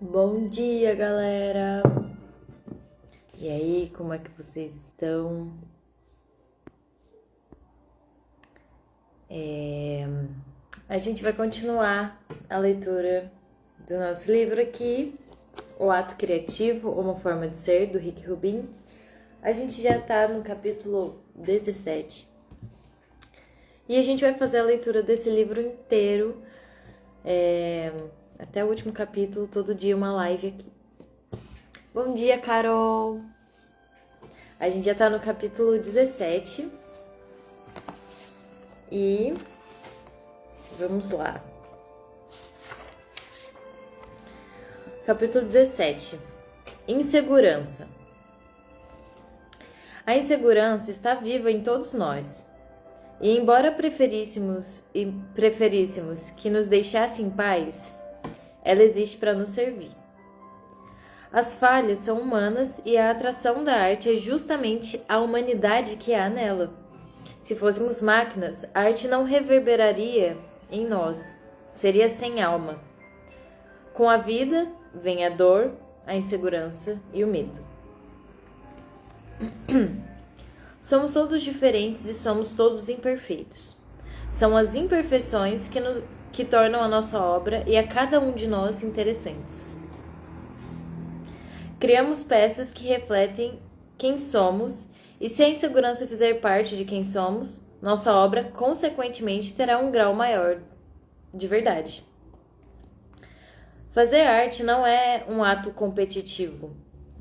Bom dia, galera! E aí, como é que vocês estão? A gente vai continuar a leitura do nosso livro aqui, O Ato Criativo, Uma Forma de Ser, do Rick Rubin. A gente já tá no capítulo 17. E a gente vai fazer a leitura desse livro inteiro, até o último capítulo, todo dia uma live aqui. Bom dia, Carol! A gente já tá no capítulo 17 e vamos lá. Capítulo 17. Insegurança. A insegurança está viva em todos nós. E embora preferíssemos que nos deixasse em paz, ela existe para nos servir. As falhas são humanas e a atração da arte é justamente a humanidade que há nela. Se fôssemos máquinas, a arte não reverberaria em nós, seria sem alma. Com a vida vem a dor, a insegurança e o medo. Somos todos diferentes e somos todos imperfeitos. São as imperfeições que tornam a nossa obra e a cada um de nós interessantes. Criamos peças que refletem quem somos, e se a insegurança fizer parte de quem somos, nossa obra, consequentemente, terá um grau maior de verdade. Fazer arte não é um ato competitivo.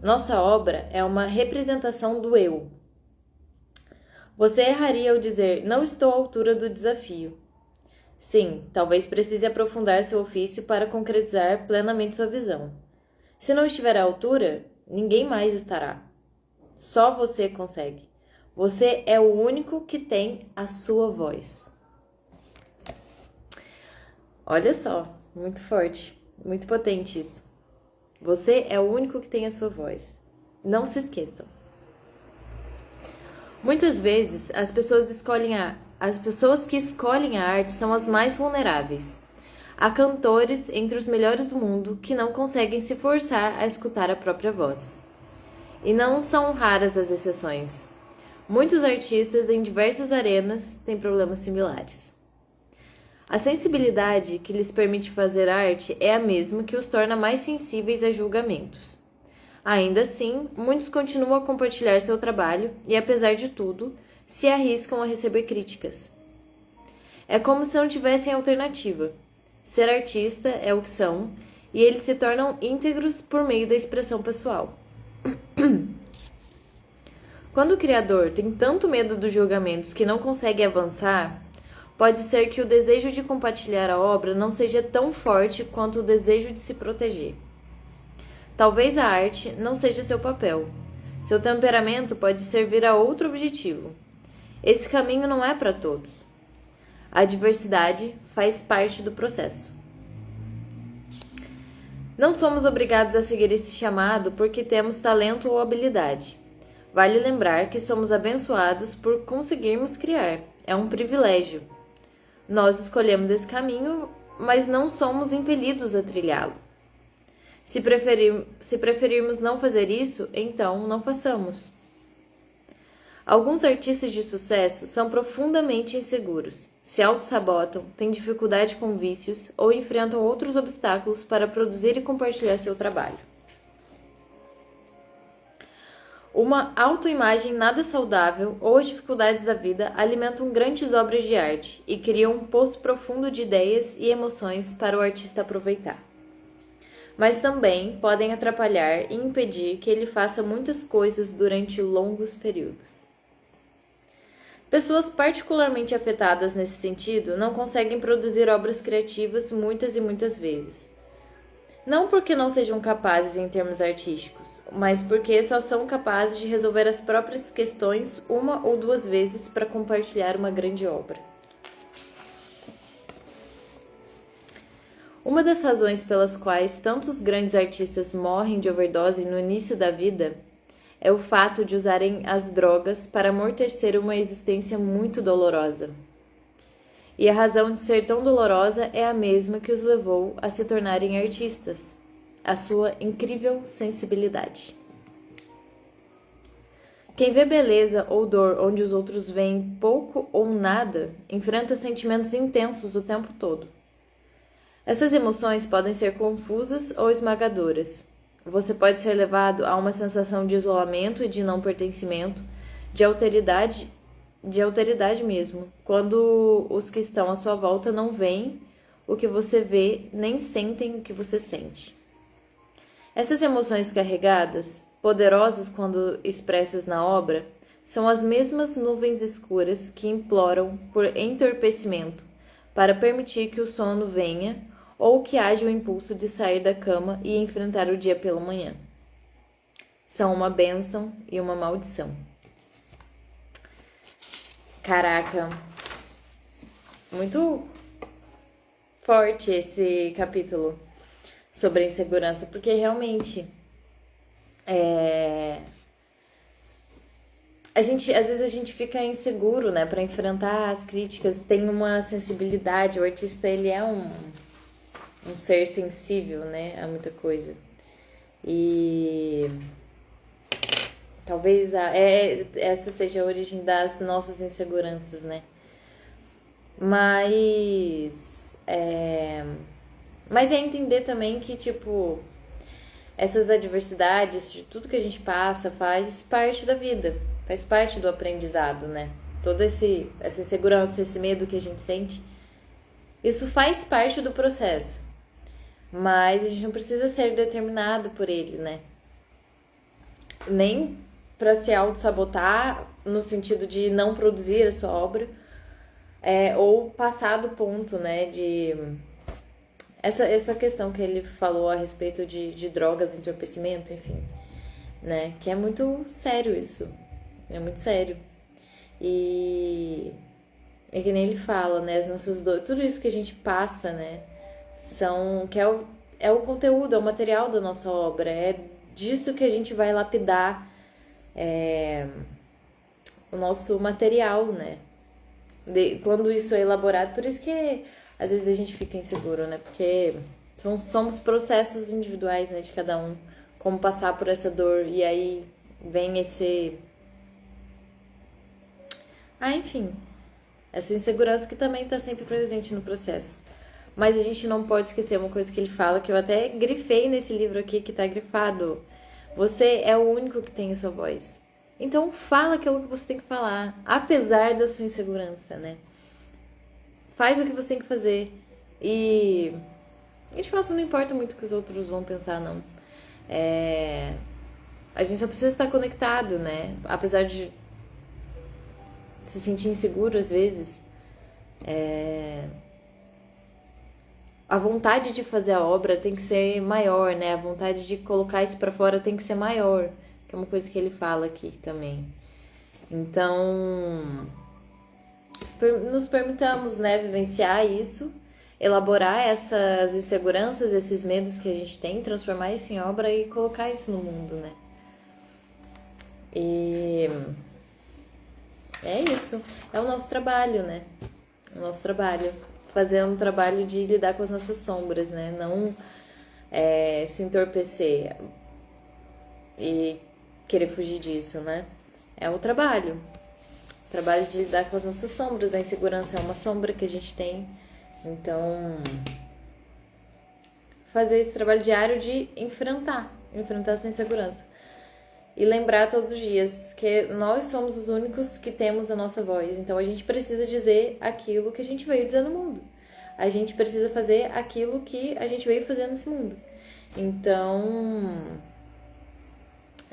Nossa obra é uma representação do eu. Você erraria ao dizer, não estou à altura do desafio. Sim, talvez precise aprofundar seu ofício para concretizar plenamente sua visão. Se não estiver à altura, ninguém mais estará. Só você consegue. Você é o único que tem a sua voz. Olha só, muito forte, muito potente isso. Você é o único que tem a sua voz. Não se esqueçam. Muitas vezes, as pessoas que escolhem a arte são as mais vulneráveis. Há cantores entre os melhores do mundo que não conseguem se forçar a escutar a própria voz. E não são raras as exceções. Muitos artistas em diversas arenas têm problemas similares. A sensibilidade que lhes permite fazer arte é a mesma que os torna mais sensíveis a julgamentos. Ainda assim, muitos continuam a compartilhar seu trabalho e, apesar de tudo, se arriscam a receber críticas. É como se não tivessem alternativa. Ser artista é o que são, e eles se tornam íntegros por meio da expressão pessoal. Quando o criador tem tanto medo dos julgamentos que não consegue avançar, pode ser que o desejo de compartilhar a obra não seja tão forte quanto o desejo de se proteger. Talvez a arte não seja seu papel. Seu temperamento pode servir a outro objetivo. Esse caminho não é para todos. A diversidade faz parte do processo. Não somos obrigados a seguir esse chamado porque temos talento ou habilidade. Vale lembrar que somos abençoados por conseguirmos criar. É um privilégio. Nós escolhemos esse caminho, mas não somos impelidos a trilhá-lo. Se preferirmos não fazer isso, então não façamos. Alguns artistas de sucesso são profundamente inseguros, se auto-sabotam, têm dificuldade com vícios ou enfrentam outros obstáculos para produzir e compartilhar seu trabalho. Uma autoimagem nada saudável ou as dificuldades da vida alimentam grandes obras de arte e criam um poço profundo de ideias e emoções para o artista aproveitar. Mas também podem atrapalhar e impedir que ele faça muitas coisas durante longos períodos. Pessoas particularmente afetadas nesse sentido não conseguem produzir obras criativas muitas e muitas vezes. Não porque não sejam capazes em termos artísticos, mas porque só são capazes de resolver as próprias questões uma ou duas vezes para compartilhar uma grande obra. Uma das razões pelas quais tantos grandes artistas morrem de overdose no início da vida é o fato de usarem as drogas para amortecer uma existência muito dolorosa. E a razão de ser tão dolorosa é a mesma que os levou a se tornarem artistas. a sua incrível sensibilidade. Quem vê beleza ou dor onde os outros veem pouco ou nada, enfrenta sentimentos intensos o tempo todo. Essas emoções podem ser confusas ou esmagadoras. Você pode ser levado a uma sensação de isolamento e de não pertencimento, de alteridade mesmo, quando os que estão à sua volta não veem o que você vê, nem sentem o que você sente. Essas emoções carregadas, poderosas quando expressas na obra, são as mesmas nuvens escuras que imploram por entorpecimento para permitir que o sono venha ou que haja o impulso de sair da cama e enfrentar o dia pela manhã. São uma bênção e uma maldição. Caraca, muito forte esse capítulo sobre a insegurança, porque realmente às vezes a gente fica inseguro, né, para enfrentar as críticas, tem uma sensibilidade, o artista ele é um ser sensível, né, a muita coisa. E talvez essa seja a origem das nossas inseguranças, né? Mas é entender também que, tipo, essas adversidades, de tudo que a gente passa, faz parte da vida, faz parte do aprendizado, né? Toda essa insegurança, esse medo que a gente sente, isso faz parte do processo. Mas a gente não precisa ser determinado por ele, né? Nem para se auto-sabotar no sentido de não produzir a sua obra, ou passar do ponto, né, de... Essa questão que ele falou a respeito de drogas, entorpecimento, enfim, né, que é muito sério isso, é muito sério. E é que nem ele fala, né, as nossas dores, tudo isso que a gente passa, né, é o conteúdo, é o material da nossa obra, é disso que a gente vai lapidar o nosso material, né? Quando isso é elaborado, por isso que às vezes a gente fica inseguro, né? Porque somos processos individuais, né, de cada um, como passar por essa dor, e aí vem enfim, essa insegurança que também tá sempre presente no processo. Mas a gente não pode esquecer uma coisa que ele fala, que eu até grifei nesse livro aqui, que tá grifado. Você é o único que tem a sua voz. Então fala aquilo que você tem que falar, apesar da sua insegurança, né? Faz o que você tem que fazer. E de fato não importa muito o que os outros vão pensar, não. A gente só precisa estar conectado, né? Apesar de se sentir inseguro às vezes, a vontade de fazer a obra tem que ser maior, né? A vontade de colocar isso pra fora tem que ser maior, que é uma coisa que ele fala aqui também. Então, nos permitamos, né, vivenciar isso, elaborar essas inseguranças, esses medos que a gente tem, transformar isso em obra e colocar isso no mundo, né? E é isso, é o nosso trabalho, né? O nosso trabalho. Fazer um trabalho de lidar com as nossas sombras, né? Não se entorpecer e querer fugir disso, né? É o trabalho. O trabalho de lidar com as nossas sombras. A insegurança é uma sombra que a gente tem. Então, fazer esse trabalho diário de enfrentar essa insegurança. E lembrar todos os dias que nós somos os únicos que temos a nossa voz. Então a gente precisa dizer aquilo que a gente veio dizer no mundo. A gente precisa fazer aquilo que a gente veio fazer nesse mundo. Então,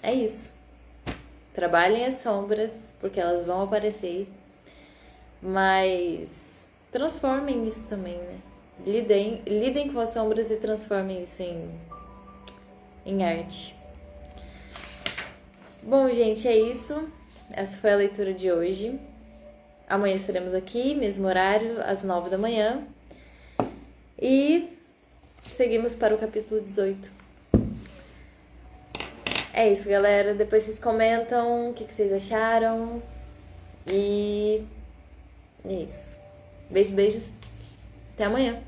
é isso. Trabalhem as sombras, porque elas vão aparecer. Mas transformem isso também, né? Lidem com as sombras e transformem isso em arte. Bom, gente, é isso. Essa foi a leitura de hoje. Amanhã estaremos aqui, mesmo horário, às 9 da manhã. E seguimos para o capítulo 18. É isso, galera. Depois vocês comentam o que vocês acharam. E é isso. Beijos. Até amanhã.